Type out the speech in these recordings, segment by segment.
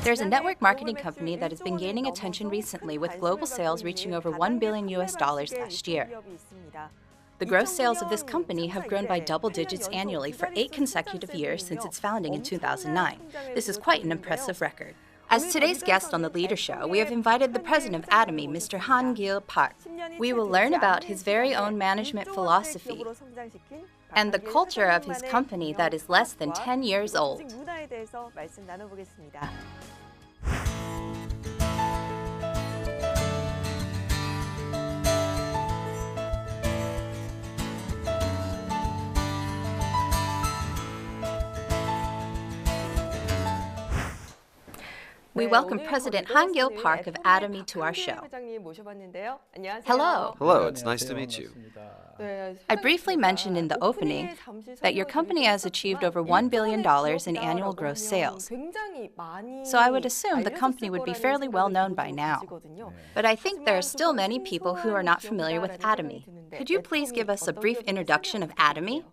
There's a network marketing company that has been gaining attention recently with global sales reaching over $1 billion last year. The gross sales of this company have grown by double digits annually for 8 consecutive years since its founding in 2009. This is quite an impressive record. As today's guest on the Leader Show, we have invited the president of Atomy, Mr. Han-gil Park. We will learn about his very own management philosophy and the culture of his company that is less than 10 years old. We welcome President Han-gil Park of Atomy to our show. Hello. Hello, it's nice to meet you. I briefly mentioned in the opening that your company has achieved over $1 billion in annual gross sales. So I would assume the company would be fairly well known by now. But I think there are still many people who are not familiar with Atomy. Could you please give us a brief introduction of Atomy?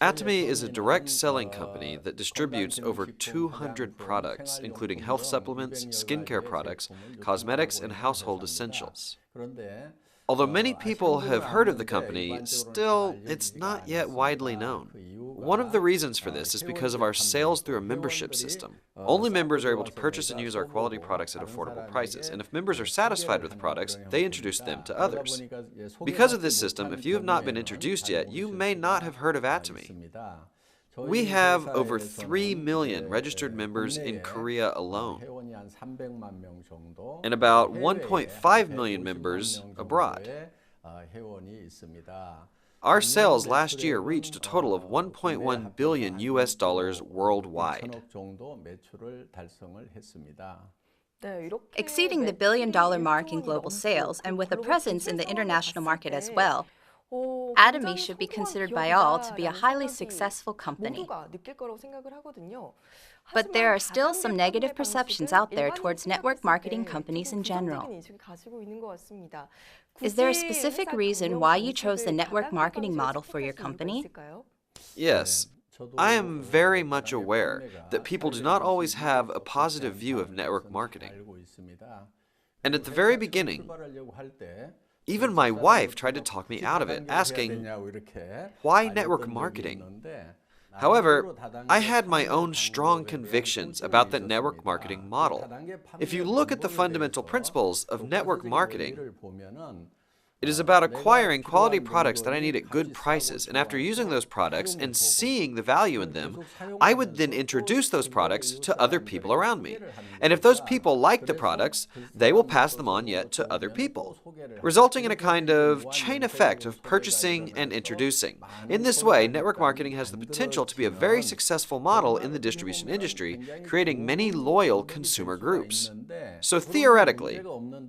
Atomy is a direct selling company that distributes over 200 products, including health supplements, skincare products, cosmetics, and household essentials. Although many people have heard of the company, still, it's not yet widely known. One of the reasons for this is because of our sales through a membership system. Only members are able to purchase and use our quality products at affordable prices, and if members are satisfied with the products, they introduce them to others. Because of this system, if you have not been introduced yet, you may not have heard of Atomy. We have over 3 million registered members in Korea alone, and about 1.5 million members abroad. Our sales last year reached a total of $1.1 billion worldwide. Exceeding the billion-dollar mark in global sales and with a presence in the international market as well, Atomy should be considered by all to be a highly successful company. But there are still some negative perceptions out there towards network marketing companies in general. Is there a specific reason why you chose the network marketing model for your company? Yes. I am very much aware that people do not always have a positive view of network marketing. And at the very beginning, even my wife tried to talk me out of it, asking, "Why network marketing?" However, I had my own strong convictions about the network marketing model. If you look at the fundamental principles of network marketing, it is about acquiring quality products that I need at good prices, and after using those products and seeing the value in them, I would then introduce those products to other people around me. And if those people like the products, they will pass them on yet to other people, resulting in a kind of chain effect of purchasing and introducing. In this way, network marketing has the potential to be a very successful model in the distribution industry, creating many loyal consumer groups. So theoretically,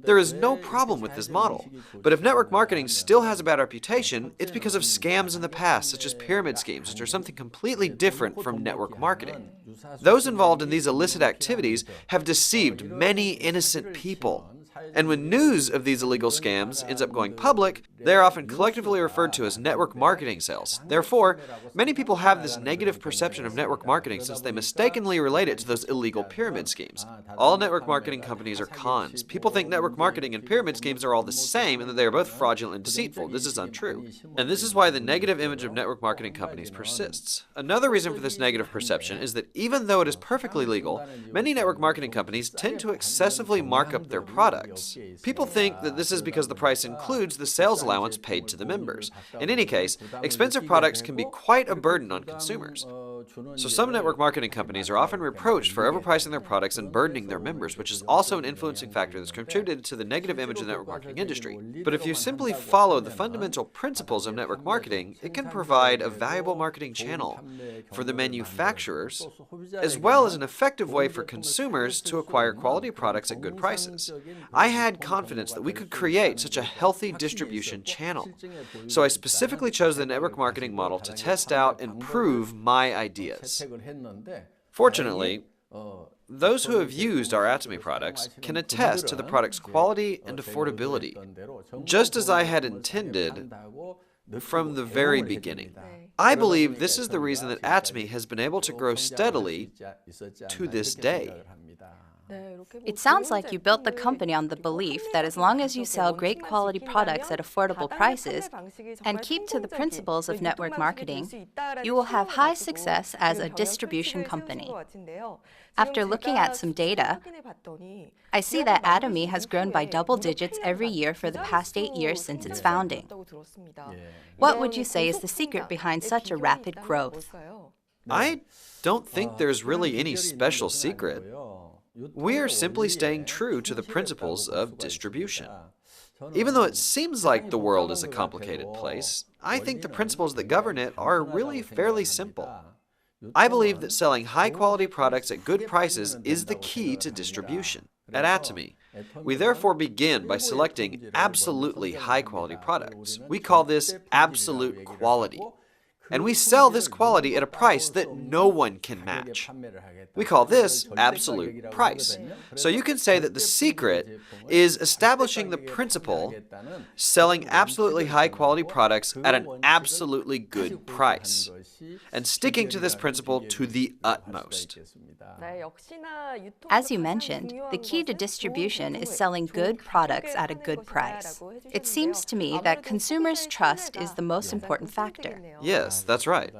there is no problem with this model. But if network marketing still has a bad reputation, it's because of scams in the past, such as pyramid schemes, which are something completely different from network marketing. Those involved in these illicit activities have deceived many innocent people. And when news of these illegal scams ends up going public, they are often collectively referred to as network marketing sales. Therefore, many people have this negative perception of network marketing since they mistakenly relate it to those illegal pyramid schemes. All network marketing companies are cons. People think network marketing and pyramid schemes are all the same and that they are both fraudulent and deceitful. This is untrue. And this is why the negative image of network marketing companies persists. Another reason for this negative perception is that even though it is perfectly legal, many network marketing companies tend to excessively mark up their products. People think that this is because the price includes the sales allowance paid to the members. In any case, expensive products can be quite a burden on consumers. So some network marketing companies are often reproached for overpricing their products and burdening their members, which is also an influencing factor that's contributed to the negative image of the network marketing industry. But if you simply follow the fundamental principles of network marketing, it can provide a valuable marketing channel for the manufacturers, as well as an effective way for consumers to acquire quality products at good prices. I had confidence that we could create such a healthy distribution channel. So I specifically chose the network marketing model to test out and prove my ideas. Fortunately, those who have used our Atomy products can attest to the product's quality and affordability. Just as I had intended, from the very beginning. I believe this is the reason that Atomy has been able to grow steadily to this day. It sounds like you built the company on the belief that as long as you sell great quality products at affordable prices and keep to the principles of network marketing, you will have high success as a distribution company. After looking at some data, I see that Atomy has grown by double digits every year for the past 8 years since its founding. What would you say is the secret behind such a rapid growth? I don't think there's really any special secret. We are simply staying true to the principles of distribution. Even though it seems like the world is a complicated place, I think the principles that govern it are really fairly simple. I believe that selling high-quality products at good prices is the key to distribution. At Atomy, we therefore begin by selecting absolutely high-quality products. We call this absolute quality. And we sell this quality at a price that no one can match. We call this absolute price. So you can say that the secret is establishing the principle, selling absolutely high-quality products at an absolutely good price, and sticking to this principle to the utmost. As you mentioned, the key to distribution is selling good products at a good price. It seems to me that consumers' trust is the most important factor. Yes, that's right.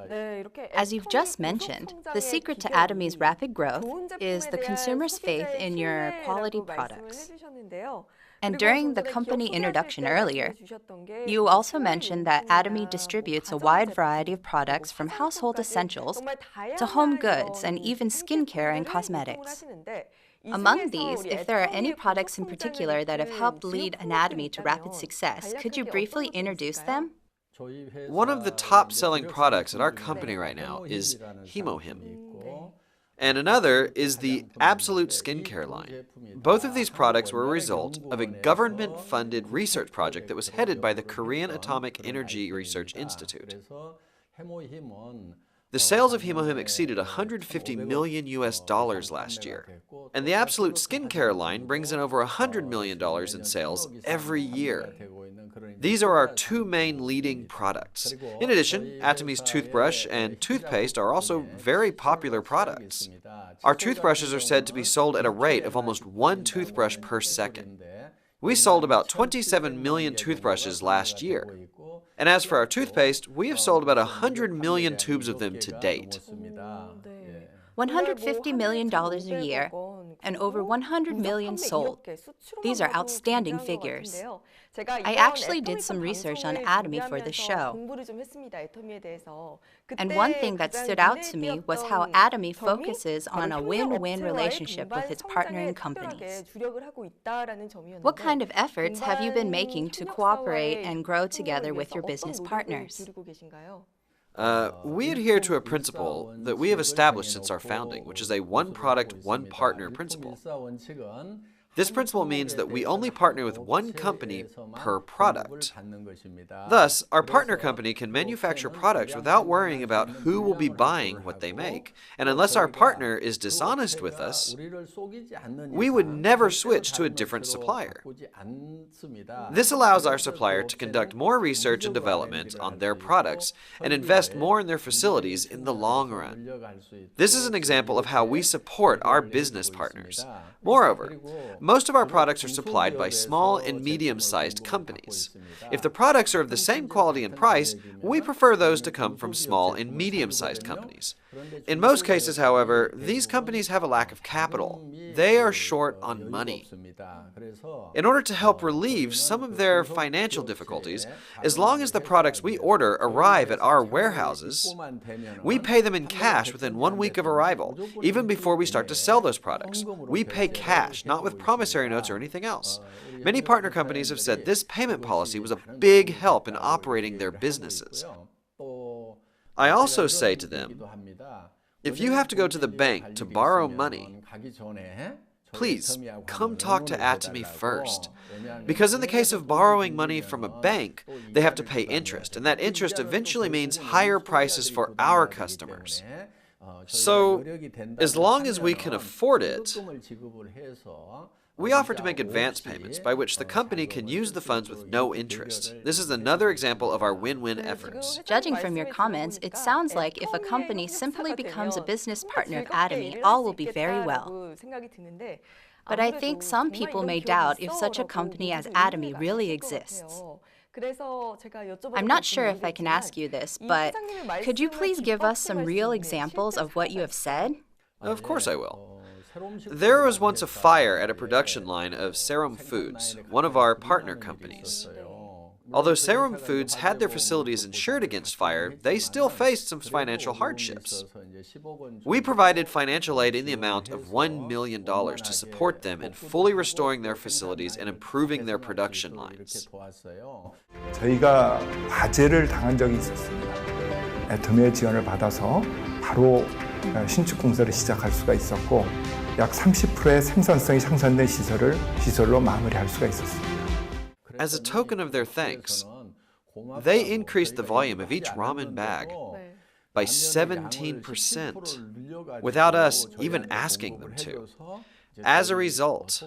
As you've just mentioned, the secret to Atomy's rapid growth is the consumer's faith in your quality products. And during the company introduction earlier, you also mentioned that Atomy distributes a wide variety of products from household essentials to home goods and even skincare and cosmetics. Among these, if there are any products in particular that have helped lead Atomy to rapid success, could you briefly introduce them? One of the top-selling products at our company right now is Hemohim. And another is the Absolute Skincare line. Both of these products were a result of a government-funded research project that was headed by the Korean Atomic Energy Research Institute. The sales of Hemohim exceeded $150 million last year, and the Absolute Skincare line brings in over $100 million in sales every year. These are our two main leading products. In addition, Atomy's toothbrush and toothpaste are also very popular products. Our toothbrushes are said to be sold at a rate of almost one toothbrush per second. We sold about 27 million toothbrushes last year. And as for our toothpaste, we have sold about 100 million tubes of them to date. $150 million a year and over 100 million sold. These are outstanding figures. I actually did some research on Atomy for this show. And one thing that stood out to me was how Atomy focuses on a win-win relationship with its partnering companies. What kind of efforts have you been making to cooperate and grow together with your business partners? We adhere to a principle that we have established since our founding, which is a one product, one partner principle. This principle means that we only partner with one company per product. Thus, our partner company can manufacture products without worrying about who will be buying what they make. And unless our partner is dishonest with us, we would never switch to a different supplier. This allows our supplier to conduct more research and development on their products and invest more in their facilities in the long run. This is an example of how we support our business partners. Moreover, most of our products are supplied by small and medium-sized companies. If the products are of the same quality and price, we prefer those to come from small and medium-sized companies. In most cases, however, these companies have a lack of capital. They are short on money. In order to help relieve some of their financial difficulties, as long as the products we order arrive at our warehouses, we pay them in cash within 1 week of arrival, even before we start to sell those products. We pay cash, not with promissory notes or anything else. Many partner companies have said this payment policy was a big help in operating their businesses. I also say to them, if you have to go to the bank to borrow money, please come talk to Atomy first. Because in the case of borrowing money from a bank, they have to pay interest, and that interest eventually means higher prices for our customers. So, as long as we can afford it, we offer to make advance payments by which the company can use the funds with no interest. This is another example of our win-win efforts. Judging from your comments, it sounds like if a company simply becomes a business partner of Atomy, all will be very well. But I think some people may doubt if such a company as Atomy really exists. I'm not sure if I can ask you this, but could you please give us some real examples of what you have said? Of course I will. There was once a fire at a production line of Serum Foods, one of our partner companies. Although Serum Foods had their facilities insured against fire, they still faced some financial hardships. We provided financial aid in the amount of $1 million to support them in fully restoring their facilities and improving their production lines. 저희가 화재를 당한 적이 있었습니다. 애터미의 지원을 받아서 바로 신축 공사를 시작할 수가 있었고 약 30%의 생산성이 향상된 시설로 마무리할 수가 있었습니다. As a token of their thanks, they increased the volume of each ramen bag by 17% without us even asking them to. As a result,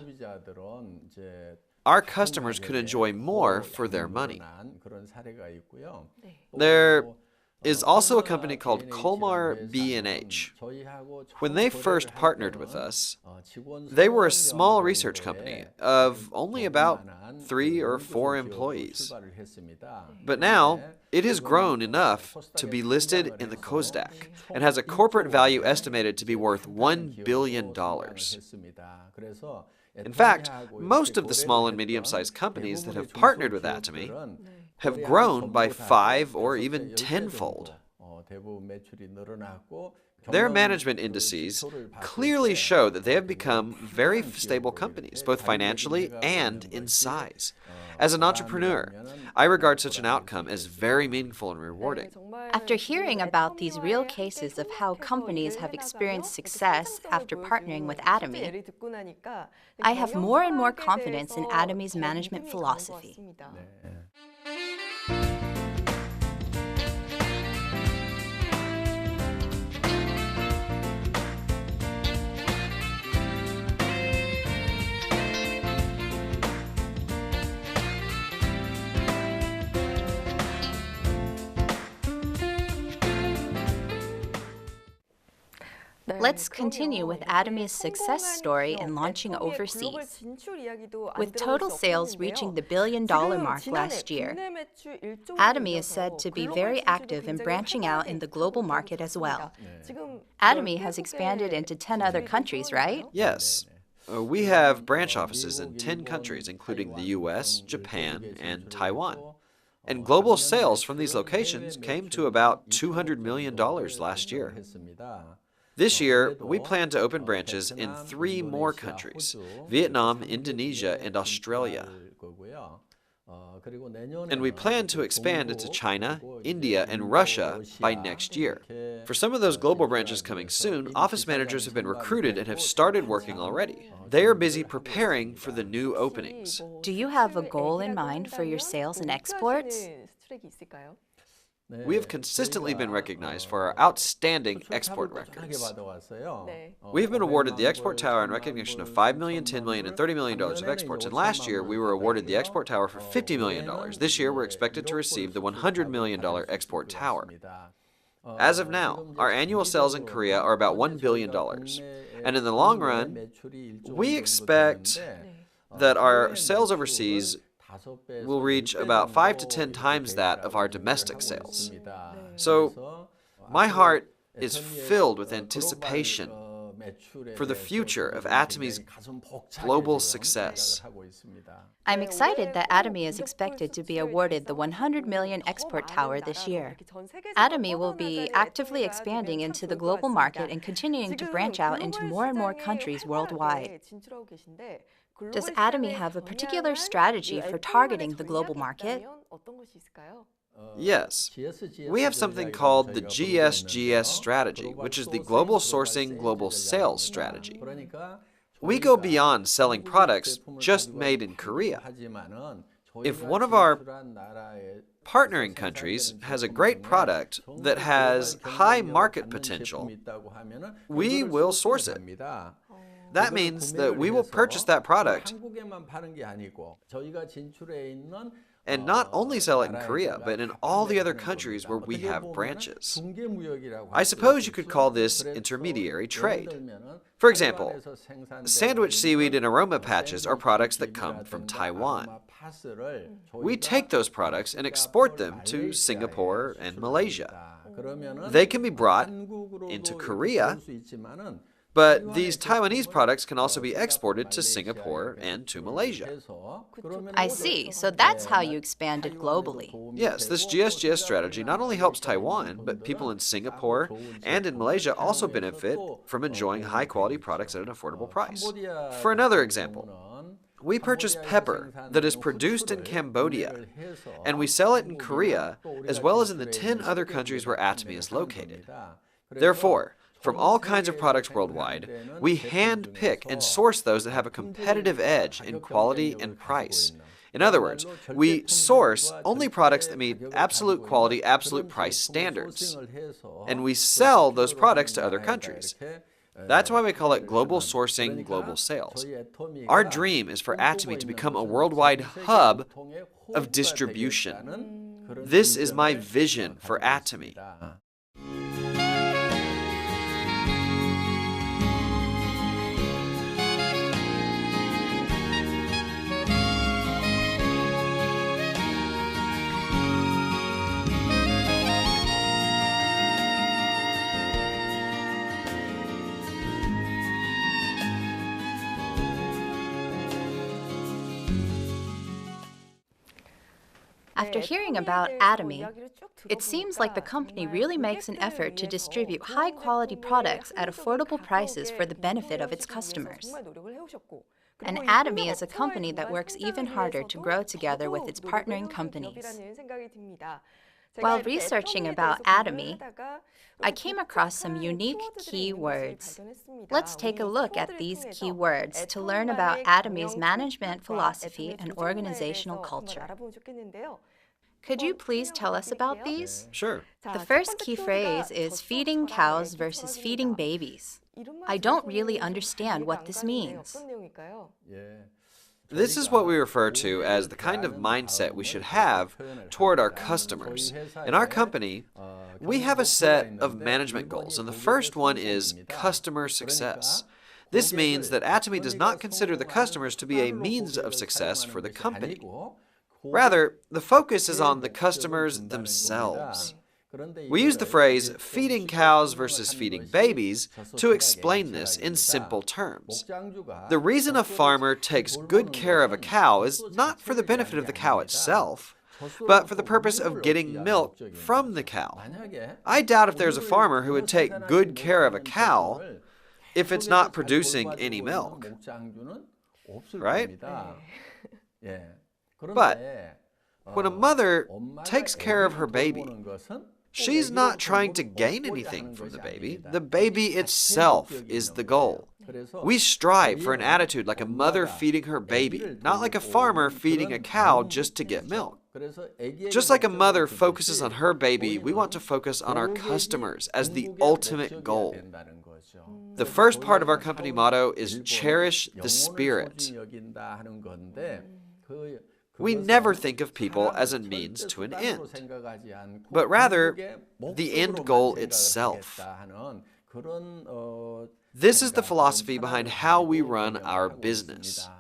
our customers could enjoy more for their money. There is also a company called Colmar B&H. When they first partnered with us, they were a small research company of only about 3 or 4 employees. But now, it has grown enough to be listed in the Kosdaq and has a corporate value estimated to be worth $1 billion. In fact, most of the small and medium-sized companies that have partnered with Atomy have grown by 5 or even 10-fold. Their management indices clearly show that they have become very stable companies, both financially and in size. As an entrepreneur, I regard such an outcome as very meaningful and rewarding. After hearing about these real cases of how companies have experienced success after partnering with Atomy, I have more and more confidence in Atomy's management philosophy. Let's continue with Atomy's success story in launching overseas. With total sales reaching the $1 billion mark last year, Atomy is said to be very active in branching out in the global market as well. Atomy has expanded into 10 other countries, right? Yes. We have branch offices in 10 countries, including the US, Japan, and Taiwan. And global sales from these locations came to about $200 million last year. This year, we plan to open branches in 3 more countries: Vietnam, Indonesia, and Australia. And we plan to expand into China, India, and Russia by next year. For some of those global branches coming soon, office managers have been recruited and have started working already. They are busy preparing for the new openings. Do you have a goal in mind for your sales and exports? We have consistently been recognized for our outstanding export records. We've been awarded the Export Tower in recognition of $5 million, $10 million, and $30 million of exports, and last year we were awarded the Export Tower for $50 million. This year we're expected to receive the $100 million Export Tower. As of now, our annual sales in Korea are about $1 billion, and in the long run, we expect that our sales overseas will reach about 5 to 10 times that of our domestic sales. So, my heart is filled with anticipation for the future of Atomy's global success. I'm excited that Atomy is expected to be awarded the $100 million Export Tower this year. Atomy will be actively expanding into the global market and continuing to branch out into more and more countries worldwide. Does Atomy have a particular strategy for targeting the global market? Yes. We have something called the GSGS strategy, which is the Global Sourcing Global Sales strategy. We go beyond selling products just made in Korea. If one of our partnering countries has a great product that has high market potential, we will source it. That means that we will purchase that product and not only sell it in Korea, but in all the other countries where we have branches. I suppose you could call this intermediary trade. For example, sandwich seaweed and aroma patches are products that come from Taiwan. We take those products and export them to Singapore and Malaysia. They can be brought into Korea, but these Taiwanese products can also be exported to Singapore and to Malaysia. I see. So that's how you expanded globally. Yes, this GSGS strategy not only helps Taiwan, but people in Singapore and in Malaysia also benefit from enjoying high-quality products at an affordable price. For another example, we purchase pepper that is produced in Cambodia, and we sell it in Korea, as well as in the 10 other countries where Atomy is located. Therefore, from all kinds of products worldwide, we hand-pick and source those that have a competitive edge in quality and price. In other words, we source only products that meet absolute quality, absolute price standards, and we sell those products to other countries. That's why we call it global sourcing, global sales. Our dream is for Atomy to become a worldwide hub of distribution. This is my vision for Atomy. After hearing about Atomy, it seems like the company really makes an effort to distribute high-quality products at affordable prices for the benefit of its customers. And Atomy is a company that works even harder to grow together with its partnering companies. While researching about Atomy, I came across some unique keywords. Let's take a look at these keywords to learn about Atomy's management philosophy and organizational culture. Could you please tell us about these? Sure. The first key phrase is feeding cows versus feeding babies. I don't really understand what this means. This is what we refer to as the kind of mindset we should have toward our customers. In our company, we have a set of management goals, and the first one is customer success. This means that Atomy does not consider the customers to be a means of success for the company. Rather, the focus is on the customers themselves. We use the phrase feeding cows versus feeding babies to explain this in simple terms. The reason a farmer takes good care of a cow is not for the benefit of the cow itself, but for the purpose of getting milk from the cow. I doubt if there's a farmer who would take good care of a cow if it's not producing any milk. Right? But when a mother takes care of her baby, she's not trying to gain anything from the baby. The baby itself is the goal. We strive for an attitude like a mother feeding her baby, not like a farmer feeding a cow just to get milk. Just like a mother focuses on her baby, we want to focus on our customers as the ultimate goal. The first part of our company motto is cherish the spirit. We never think of people as a means to an end, but rather the end goal itself. This is the philosophy behind how we run our business.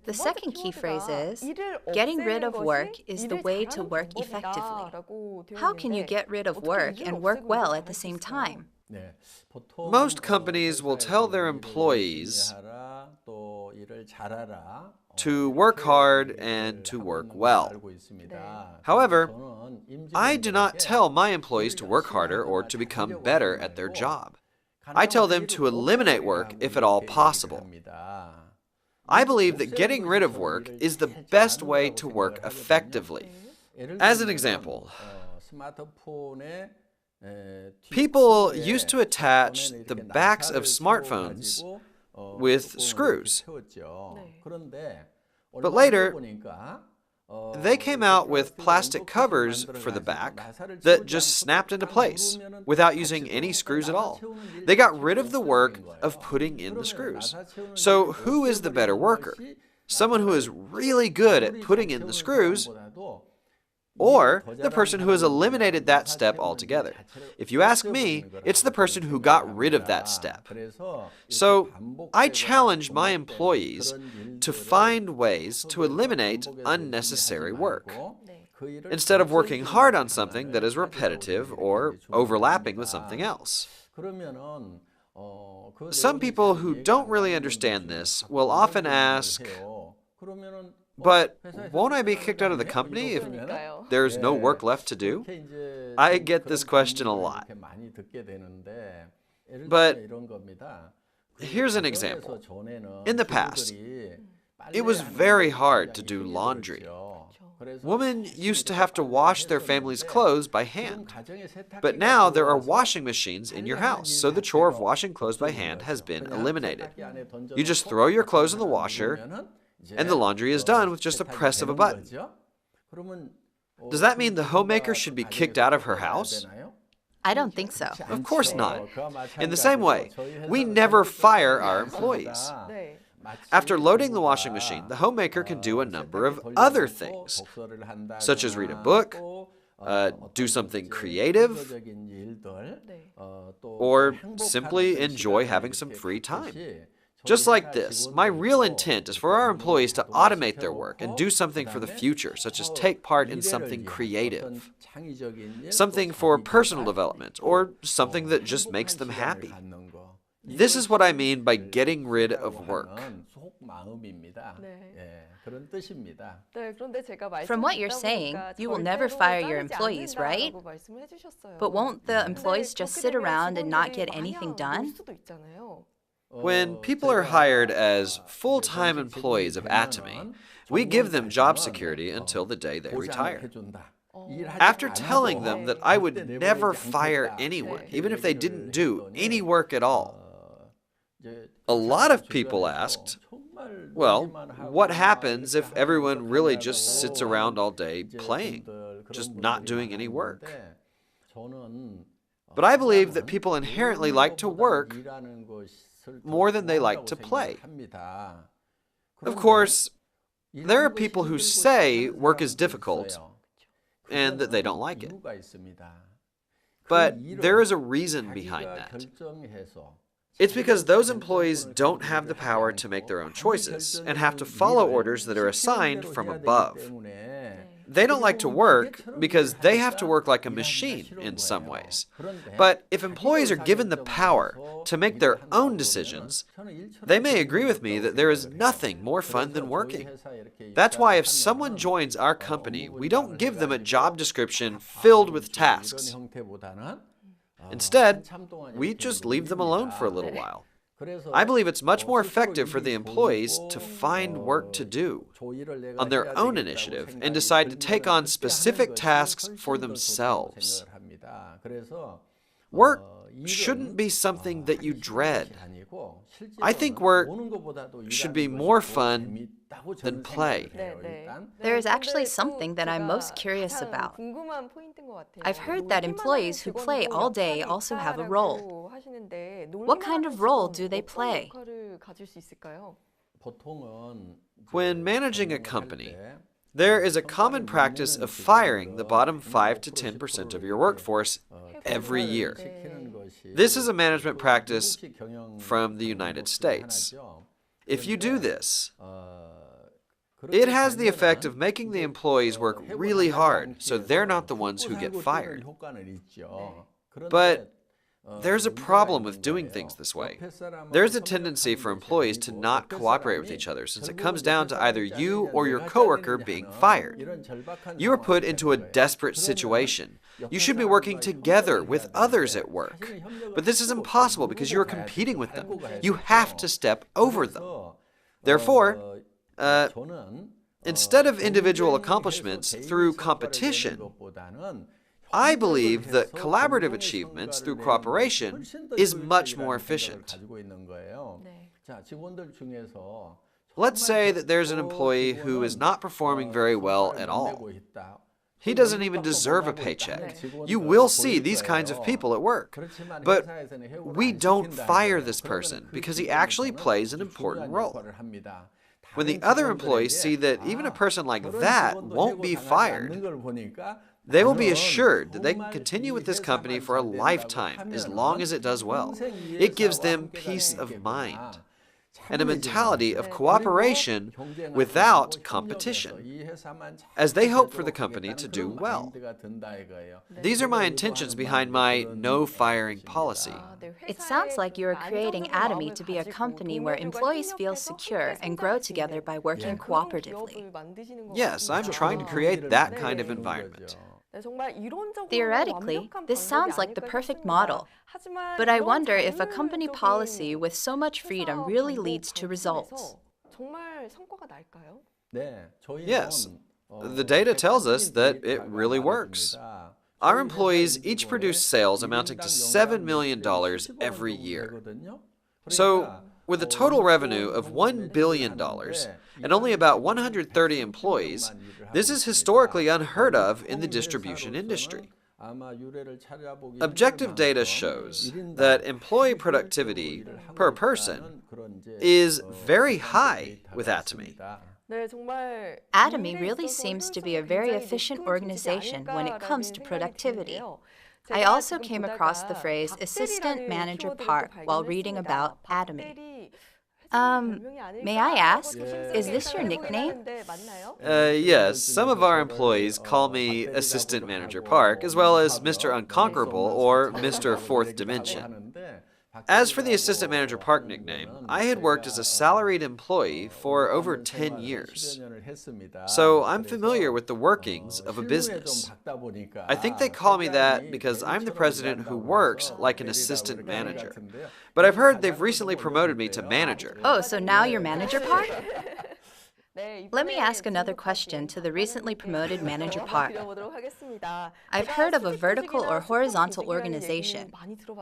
The second key phrase is, getting rid of work is the way to work effectively. How can you get rid of work and work well at the same time? Most companies will tell their employees to work hard and to work well. However, I do not tell my employees to work harder or to become better at their job. I tell them to eliminate work if at all possible. I believe that getting rid of work is the best way to work effectively. As an example, people used to attach the backs of smartphones with screws. But later, They came out with plastic covers for the back that just snapped into place without using any screws at all. They got rid of the work of putting in the screws. So who is the better worker? Someone who is really good at putting in the screws, or the person who has eliminated that step altogether? If you ask me, it's the person who got rid of that step. So I challenge my employees to find ways to eliminate unnecessary work, instead of working hard on something that is repetitive or overlapping with something else. Some people who don't really understand this will often ask, but won't I be kicked out of the company if there's no work left to do? I get this question a lot. But here's an example. In the past, it was very hard to do laundry. Women used to have to wash their family's clothes by hand. But now there are washing machines in your house, so the chore of washing clothes by hand has been eliminated. You just throw your clothes in the washer, and the laundry is done with just a press of a button. Does that mean the homemaker should be kicked out of her house? I don't think so. Of course not. In the same way, we never fire our employees. After loading the washing machine, the homemaker can do a number of other things, such as read a book, do something creative, or simply enjoy having some free time. Just like this, my real intent is for our employees to automate their work and do something for the future, such as take part in something creative, something for personal development, or something that just makes them happy. This is what I mean by getting rid of work. From what you're saying, you will never fire your employees, right? But won't the employees just sit around and not get anything done? When people are hired as full-time employees of Atomy, we give them job security until the day they retire. After telling them that I would never fire anyone, even if they didn't do any work at all, a lot of people asked, well, what happens if everyone really just sits around all day playing, just not doing any work? But I believe that people inherently like to work more than they like to play. Of course, there are people who say work is difficult and that they don't like it. But there is a reason behind that. It's because those employees don't have the power to make their own choices and have to follow orders that are assigned from above. They don't like to work because they have to work like a machine in some ways. But if employees are given the power to make their own decisions, they may agree with me that there is nothing more fun than working. That's why if someone joins our company, we don't give them a job description filled with tasks. Instead, we just leave them alone for a little while. I believe it's much more effective for the employees to find work to do on their own initiative and decide to take on specific tasks for themselves. Work shouldn't be something that you dread. I think work should be more fun than play. There is actually something that I'm most curious about. I've heard that employees who play all day also have a role. What kind of role do they play? When managing a company, there is a common practice of firing the bottom 5 to 10% of your workforce every year. This is a management practice from the United States. If you do this, it has the effect of making the employees work really hard, so they're not the ones who get fired. But there's a problem with doing things this way. There's a tendency for employees to not cooperate with each other, since it comes down to either you or your coworker being fired. You are put into a desperate situation. You should be working together with others at work. But this is impossible because you are competing with them. You have to step over them. Therefore, instead of individual accomplishments through competition, I believe that collaborative achievements through cooperation is much more efficient. Let's say that there's an employee who is not performing very well at all. He doesn't even deserve a paycheck. You will see these kinds of people at work. But we don't fire this person because he actually plays an important role. When the other employees see that even a person like that won't be fired, they will be assured that they can continue with this company for a lifetime as long as it does well. It gives them peace of mind and a mentality of cooperation without competition, as they hope for the company to do well. These are my intentions behind my no firing policy. It sounds like you are creating Atomy to be a company where employees feel secure and grow together by working cooperatively. Yes, I'm trying to create that kind of environment. Theoretically, this sounds like the perfect model. But I wonder if a company policy with so much freedom really leads to results. Yes, the data tells us that it really works. Our employees each produce sales amounting to $7 million every year. So, with a total revenue of $1 billion and only about 130 employees, this is historically unheard of in the distribution industry. Objective data shows that employee productivity per person is very high with Atomy. Atomy really seems to be a very efficient organization when it comes to productivity. I also came across the phrase assistant manager part while reading about Atomy. May I ask, is this your nickname? Yes, some of our employees call me Assistant Manager Park, as well as Mr. Unconquerable or Mr. Fourth Dimension. As for the Assistant Manager Park nickname, I had worked as a salaried employee for over 10 years. So I'm familiar with the workings of a business. I think they call me that because I'm the president who works like an assistant manager. But I've heard they've recently promoted me to manager. Oh, so now you're Manager Park? Let me ask another question to the recently promoted Manager Park. I've heard of a vertical or horizontal organization,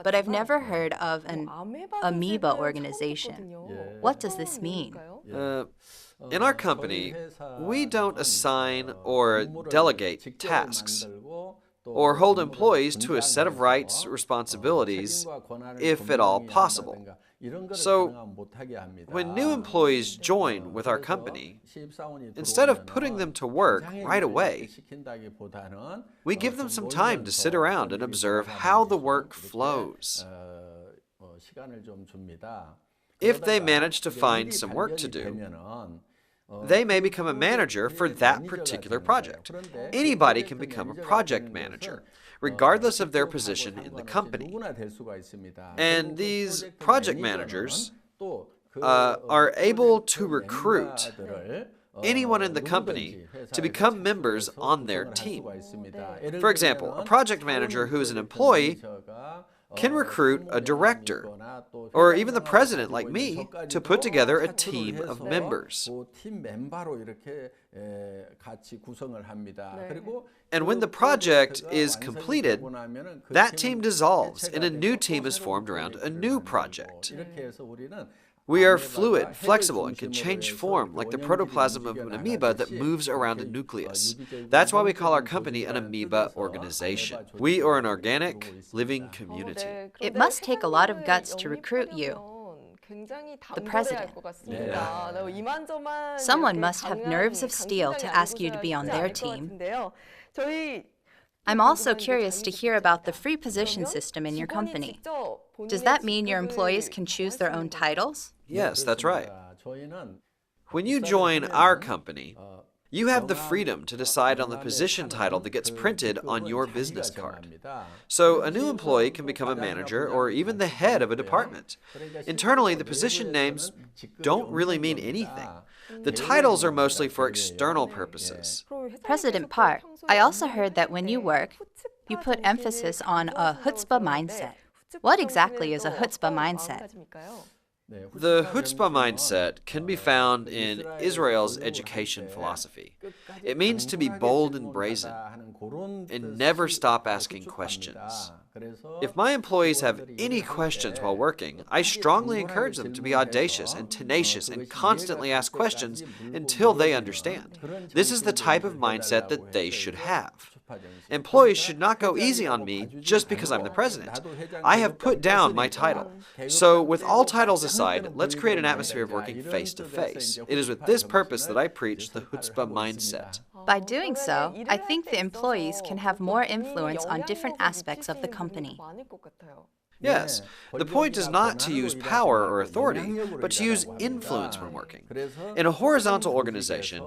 but I've never heard of an Ameba Organization. What does this mean? In our company, we don't assign or delegate tasks or hold employees to a set of rights, responsibilities, if at all possible. So, when new employees join with our company, instead of putting them to work right away, we give them some time to sit around and observe how the work flows. If they manage to find some work to do, they may become a manager for that particular project. Anybody can become a project manager, regardless of their position in the company. And these project managers are able to recruit anyone in the company to become members on their team. For example, a project manager who is an employee can recruit a director, or even the president like me, to put together a team of members. And when the project is completed, that team dissolves and a new team is formed around a new project. We are fluid, flexible, and can change form like the protoplasm of an amoeba that moves around a nucleus. That's why we call our company an Ameba Organization. We are an organic, living community. It must take a lot of guts to recruit you, the president. Someone must have nerves of steel to ask you to be on their team. I'm also curious to hear about the free position system in your company. Does that mean your employees can choose their own titles? Yes, that's right. When you join our company, you have the freedom to decide on the position title that gets printed on your business card. So a new employee can become a manager or even the head of a department. Internally, the position names don't really mean anything. The titles are mostly for external purposes. President Park, I also heard that when you work, you put emphasis on a chutzpah mindset. What exactly is a chutzpah mindset? The chutzpah mindset can be found in Israel's education philosophy. It means to be bold and brazen and never stop asking questions. If my employees have any questions while working, I strongly encourage them to be audacious and tenacious and constantly ask questions until they understand. This is the type of mindset that they should have. Employees should not go easy on me just because I'm the president. I have put down my title. So with all titles aside, let's create an atmosphere of working face to face. It is with this purpose that I preach the chutzpah mindset. By doing so, I think the employees can have more influence on different aspects of the company. Yes, the point is not to use power or authority, but to use influence when working. In a horizontal organization,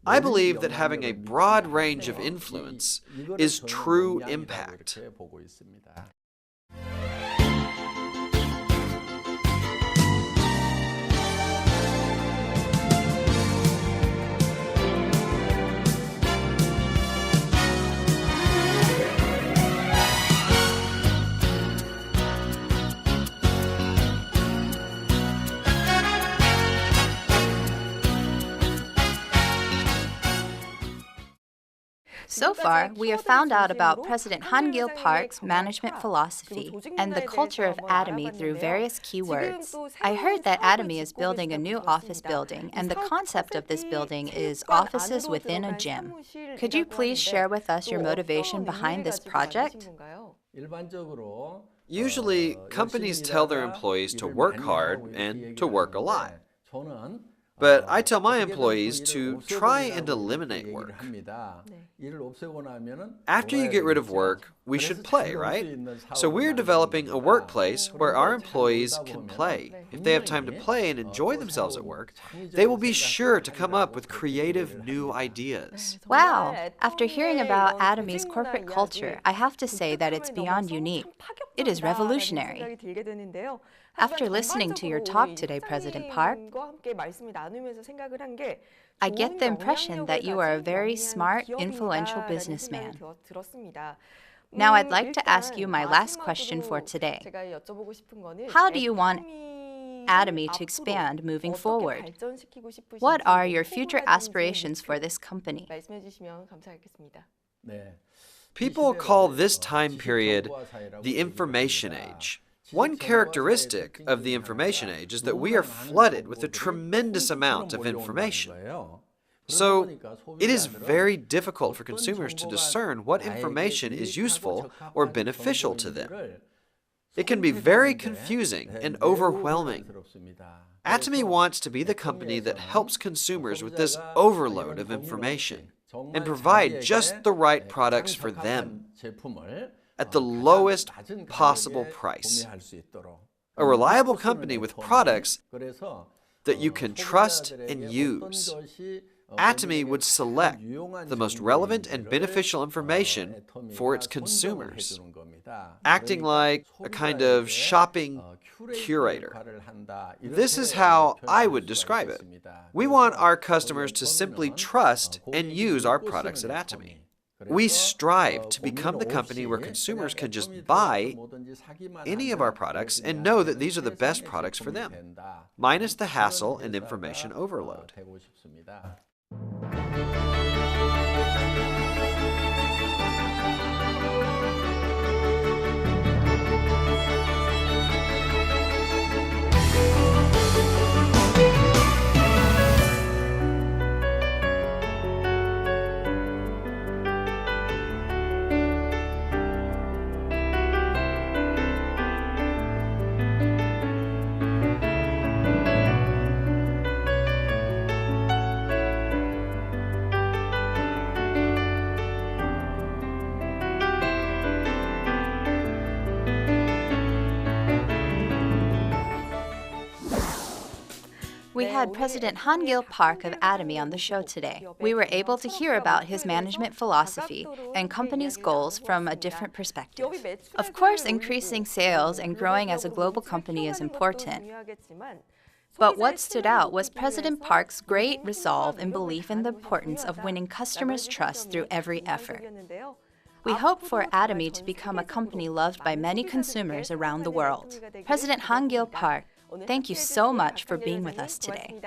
I believe that having a broad range of influence is true impact. So far, we have found out about President Han-gil Park's management philosophy and the culture of Atomy through various keywords. I heard that Atomy is building a new office building, and the concept of this building is offices within a gym. Could you please share with us your motivation behind this project? Usually, companies tell their employees to work hard and to work a lot. But I tell my employees to try and eliminate work. After you get rid of work, we should play, right? So we're developing a workplace where our employees can play. If they have time to play and enjoy themselves at work, they will be sure to come up with creative new ideas. Wow! After hearing about Atomy's corporate culture, I have to say that it's beyond unique. It is revolutionary. After listening to your talk today, President Park, I get the impression that you are a very smart, influential businessman. Now I'd like to ask you my last question for today. How do you want Atomy to expand moving forward? What are your future aspirations for this company? People call this time period the information age. One characteristic of the information age is that we are flooded with a tremendous amount of information. So, it is very difficult for consumers to discern what information is useful or beneficial to them. It can be very confusing and overwhelming. Atomy wants to be the company that helps consumers with this overload of information and provide just the right products for them at the lowest possible price. A reliable company with products that you can trust and use. Atomy would select the most relevant and beneficial information for its consumers, acting like a kind of shopping curator. This is how I would describe it. We want our customers to simply trust and use our products at Atomy. We strive to become the company where consumers can just buy any of our products and know that these are the best products for them, minus the hassle and information overload. We had President Han-gil Park of Atomy on the show today. We were able to hear about his management philosophy and company's goals from a different perspective. Of course, increasing sales and growing as a global company is important. But what stood out was President Park's great resolve and belief in the importance of winning customers' trust through every effort. We hope for Atomy to become a company loved by many consumers around the world. President Han Gil Park, thank you so much for being with us today.